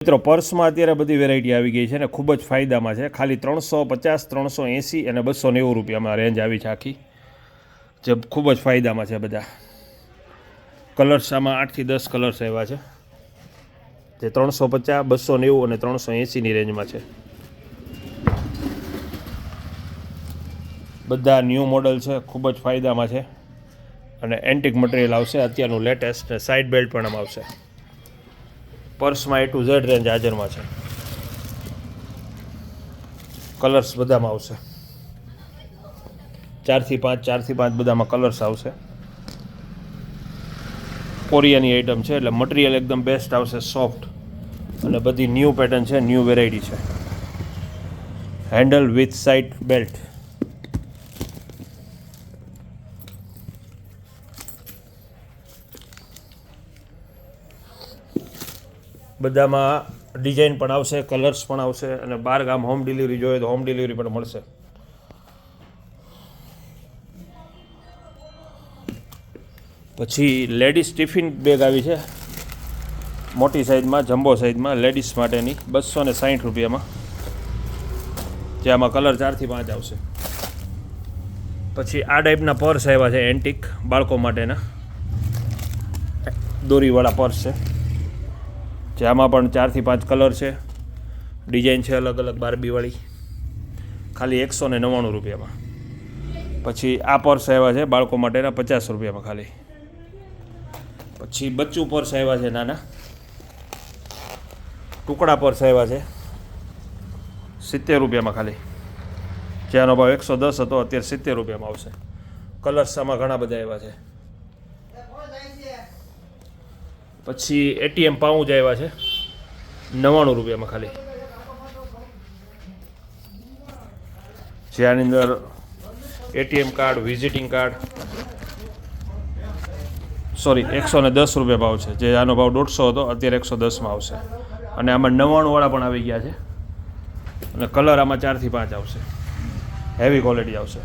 મિત્રો પર્સમાં અત્યારે બધી વેરાયટી આવી ગઈ છે ને ખૂબ જ ફાયદામાં છે. ખાલી 350, 380 અને 290 રૂપિયામાં રેન્જ આવી છે આખી, જે ખૂબ જ ફાયદામાં છે. બધા કલર્સ આમાં 8 થી 10 કલર્સ આવ્યા છે, જે 350, 290 અને 380ની રેન્જમાં છે. બધા ન્યૂ મોડલ છે, ખૂબ જ ફાયદામાં છે અને એન્ટિક મટીરિયલ આવશે અત્યારનું લેટેસ્ટ. સાઇડ બેલ્ટ પણ આમ આવશે. પર્સમાં A to Z રેન્જ હાજરમાં છે. કલર્સ બધામાં આવશે, 4 થી 5 બધામાં કલર્સ આવશે. કોરિયાની આઇટમ છે એટલે મટીરિયલ એકદમ બેસ્ટ આવશે, સોફ્ટ, અને બધી ન્યૂ પેટર્ન છે, ન્યૂ વેરાયટી છે. Handle with side belt. બધામાં ડિઝાઇન પણ આવશે, કલર્સ પણ આવશે, અને 12 ગામ હોમ ડિલિવરી જોઈએ તો હોમ ડિલિવરી પણ મળશે. પછી લેડીઝ ટિફિન બેગ આવી છે મોટી સાઇઝમાં, જમ્બો સાઇઝમાં, લેડીઝ માટેની, 260 રૂપિયામાં, જે આમાં કલર 4 થી 5 આવશે. પછી આ ટાઈપના પર્સ આવ્યા છે એન્ટિક, બાળકો માટેના દોરીવાળા પર્સ છે, જે આમાં પણ 4 થી 5 કલર છે, ડિઝાઇન છે અલગ અલગ બાર્બીવાળી, ખાલી 199 રૂપિયામાં. પછી આ પર્સ આવ્યા છે બાળકો માટેના 50 રૂપિયામાં ખાલી. પછી બચ્ચું પર્સ આવ્યા છે નાના, ટુકડા પર્સ આવ્યા છે 70 રૂપિયામાં ખાલી, જેનો ભાવ 110 હતો, અત્યારે 70 રૂપિયામાં આવશે. કલર્સ આમાં ઘણા બધા આવ્યા છે. પછી ATM પાઉચ આવ્યા છે 99 રૂપિયામાં ખાલી, જે આની અંદર ATM કાર્ડ, વિઝિટિંગ કાર્ડ, 110 રૂપિયા ભાવ છે, જે આનો ભાવ 150 હતો, અત્યારે 110માં આવશે. અને આમાં 99 વાળા પણ આવી ગયા છે, અને કલર આમાં 4 થી 5 આવશે, હેવી ક્વોલિટી આવશે.